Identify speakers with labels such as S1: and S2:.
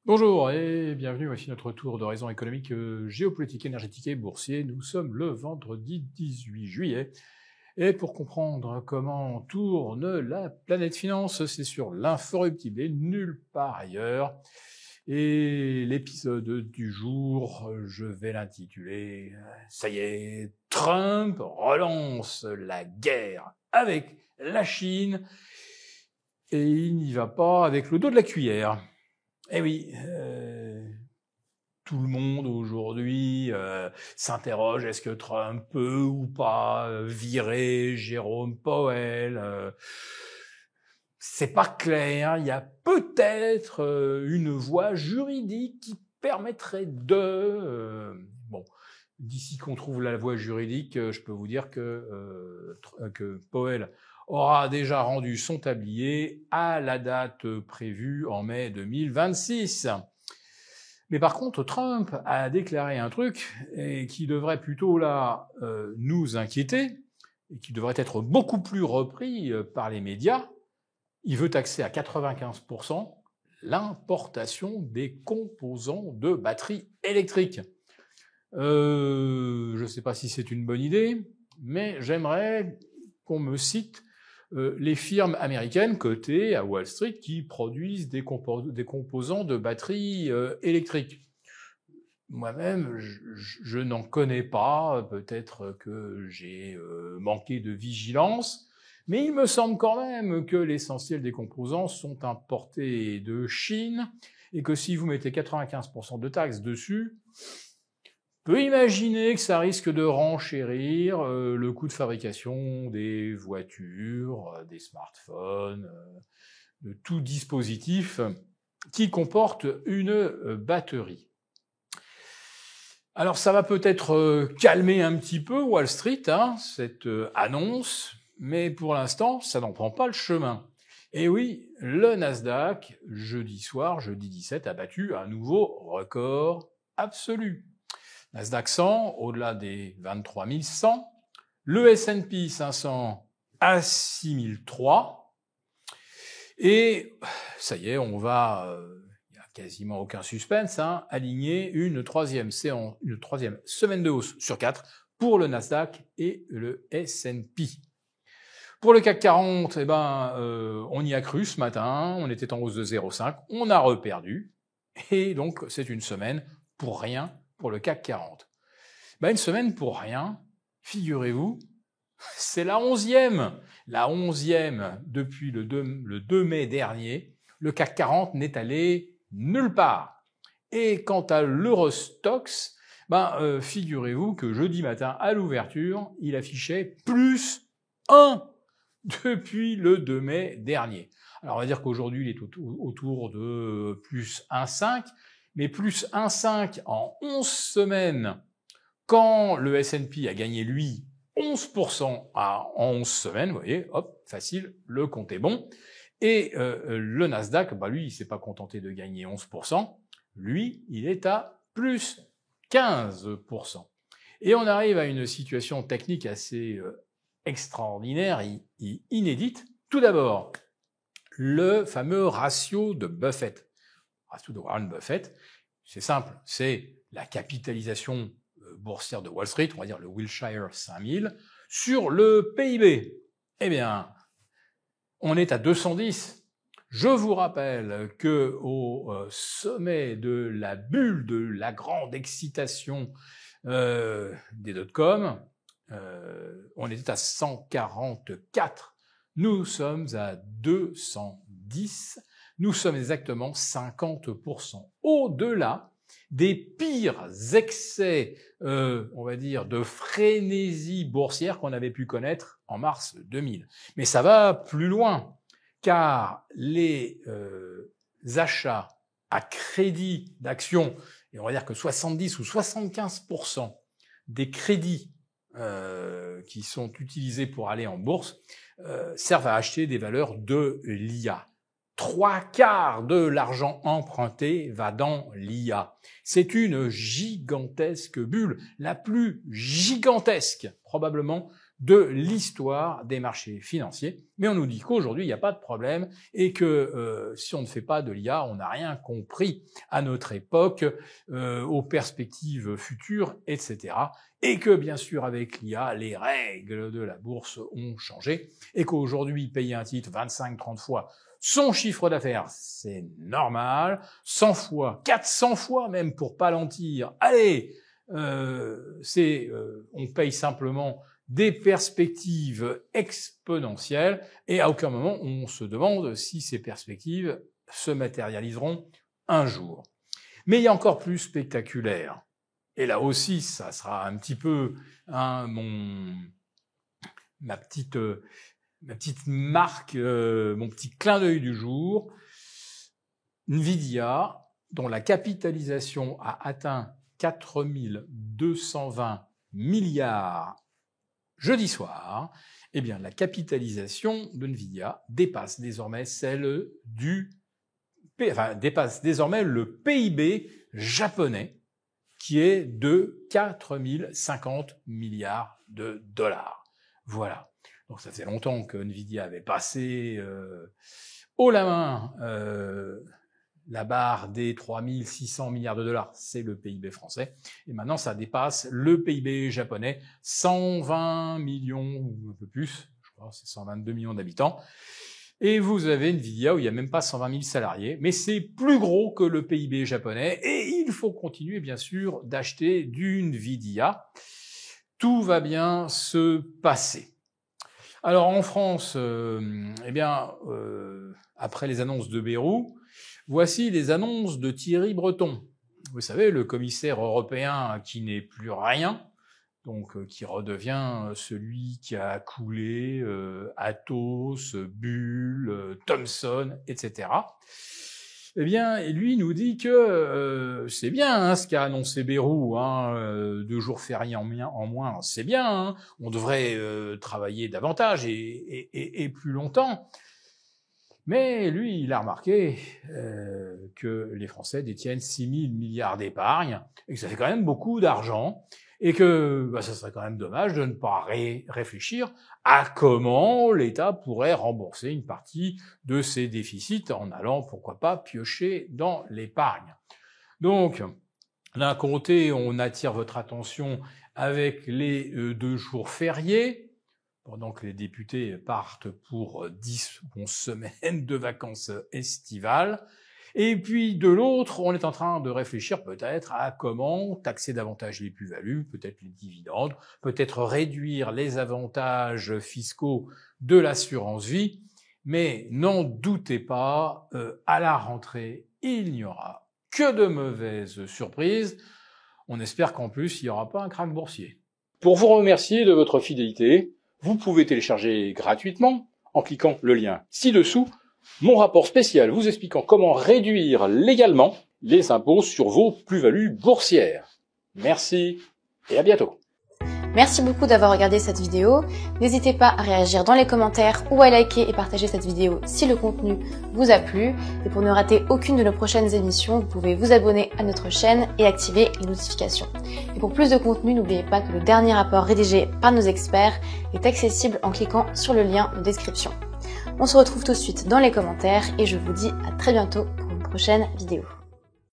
S1: Bonjour et bienvenue, voici notre tour d'horizon économique, géopolitique, énergétique et boursier. Nous sommes le vendredi 18 juillet et pour comprendre comment tourne la planète finance, c'est sur l'inforruptible et nulle part ailleurs. Et l'épisode du jour, je vais l'intituler « Ça y est, Trump relance la guerre avec la Chine et il n'y va pas avec le dos de la cuillère ». Eh oui, tout le monde aujourd'hui s'interroge, est-ce que Trump peut ou pas virer Jérôme Powell c'est pas clair, il y a peut-être une voie juridique qui permettrait bon, d'ici qu'on trouve la voie juridique, je peux vous dire que Powell aura déjà rendu son tablier à la date prévue en mai 2026. Mais par contre, Trump a déclaré un truc qui devrait plutôt là nous inquiéter et qui devrait être beaucoup plus repris par les médias. Il veut taxer à 95% l'importation des composants de batteries électriques. Je ne sais pas si c'est une bonne idée, mais j'aimerais qu'on me cite les firmes américaines cotées à Wall Street qui produisent des composants de batteries électriques. Moi-même, je n'en connais pas, peut-être que j'ai manqué de vigilance, mais il me semble quand même que l'essentiel des composants sont importés de Chine et que si vous mettez 95% de taxes dessus, on peut imaginer que ça risque de renchérir le coût de fabrication des voitures, des smartphones, de tout dispositif qui comporte une batterie. Alors ça va peut-être calmer un petit peu Wall Street, cette annonce, mais pour l'instant, ça n'en prend pas le chemin. Et oui, le Nasdaq, jeudi soir, jeudi 17, a battu un nouveau record absolu. Nasdaq 100, au-delà des 23 100. Le S&P 500 à 6003. Et ça y est, on va, il n'y a quasiment aucun suspense, aligner une troisième semaine de hausse sur 4 pour le Nasdaq et le S&P. Pour le CAC 40, on y a cru ce matin, on était en hausse de 0,5, on a reperdu, et donc c'est une semaine pour rien pour le CAC 40. Une semaine pour rien, figurez-vous, c'est la 11e. La 11e depuis le 2 mai dernier, le CAC 40 n'est allé nulle part. Et quant à l'Eurostoxx, figurez-vous que jeudi matin, à l'ouverture, il affichait plus 1 depuis le 2 mai dernier. Alors on va dire qu'aujourd'hui, il est autour de plus 1,5, mais plus 1,5 en 11 semaines, quand le S&P a gagné, lui, 11% en 11 semaines, vous voyez, hop, facile, le compte est bon. Et le Nasdaq, lui, il s'est pas contenté de gagner 11%, lui, il est à plus 15%. Et on arrive à une situation technique assez extraordinaire et inédite. Tout d'abord, le fameux ratio de Buffett. Ratio de Warren Buffett, c'est simple, c'est la capitalisation boursière de Wall Street, on va dire le Wilshire 5000, sur le PIB. Eh bien, on est à 210. Je vous rappelle que au sommet de la bulle de la grande excitation des dot-com, on était à 144. Nous sommes à 210. Nous sommes exactement 50% au-delà des pires excès, on va dire, de frénésie boursière qu'on avait pu connaître en mars 2000. Mais ça va plus loin, car les achats à crédit d'actions, et on va dire que 70 ou 75% des crédits qui sont utilisés pour aller en bourse servent à acheter des valeurs de l'IA. 3/4 de l'argent emprunté va dans l'IA. C'est une gigantesque bulle, la plus gigantesque probablement de l'histoire des marchés financiers. Mais on nous dit qu'aujourd'hui, il n'y a pas de problème et que si on ne fait pas de l'IA, on n'a rien compris à notre époque, aux perspectives futures, etc. Et que, bien sûr, avec l'IA, les règles de la bourse ont changé et qu'aujourd'hui, payer un titre 25-30 fois son chiffre d'affaires, c'est normal, 100 fois, 400 fois même pour Palantir. Allez, on paye simplement des perspectives exponentielles et à aucun moment on se demande si ces perspectives se matérialiseront un jour. Mais il y a encore plus spectaculaire. Et là aussi, ça sera un petit peu ma petite marque, mon petit clin d'œil du jour. Nvidia, dont la capitalisation a atteint 4220 milliards jeudi soir, eh bien la capitalisation de Nvidia dépasse désormais dépasse désormais le PIB japonais, qui est de 4050 milliards de dollars. Voilà. Donc ça fait longtemps que Nvidia avait passé haut la main la barre des 3600 milliards de dollars, c'est le PIB français. Et maintenant, ça dépasse le PIB japonais, 120 millions ou un peu plus, je crois c'est 122 millions d'habitants. Et vous avez Nvidia où il n'y a même pas 120 000 salariés, mais c'est plus gros que le PIB japonais et il faut continuer bien sûr d'acheter du Nvidia. Tout va bien se passer. Alors en France, après les annonces de Bayrou, voici les annonces de Thierry Breton. Vous savez, le commissaire européen qui n'est plus rien, donc qui redevient celui qui a coulé Athos, Bull, Thomson, etc. Eh bien, lui nous dit que c'est bien ce qu'a annoncé Bayrou, 2 jours fériés en moins, c'est bien, on devrait travailler davantage et plus longtemps. Mais lui, il a remarqué que les Français détiennent 6 000 milliards d'épargne et que ça fait quand même beaucoup d'argent et que ça serait quand même dommage de ne pas réfléchir à comment l'État pourrait rembourser une partie de ses déficits en allant, pourquoi pas, piocher dans l'épargne. Donc, d'un côté, on attire votre attention avec les 2 jours fériés, pendant que les députés partent pour 10 ou 11 semaines de vacances estivales. Et puis, de l'autre, on est en train de réfléchir peut-être à comment taxer davantage les plus-values, peut-être les dividendes, peut-être réduire les avantages fiscaux de l'assurance vie. Mais n'en doutez pas, à la rentrée, il n'y aura que de mauvaises surprises. On espère qu'en plus, il n'y aura pas un krach boursier. Pour vous remercier de votre fidélité, vous pouvez télécharger gratuitement, en cliquant le lien ci-dessous, mon rapport spécial vous expliquant comment réduire légalement les impôts sur vos plus-values boursières. Merci et à bientôt.
S2: Merci beaucoup d'avoir regardé cette vidéo. N'hésitez pas à réagir dans les commentaires ou à liker et partager cette vidéo si le contenu vous a plu. Et pour ne rater aucune de nos prochaines émissions, vous pouvez vous abonner à notre chaîne et activer les notifications. Et pour plus de contenu, n'oubliez pas que le dernier rapport rédigé par nos experts est accessible en cliquant sur le lien de description. On se retrouve tout de suite dans les commentaires et je vous dis à très bientôt pour une prochaine vidéo.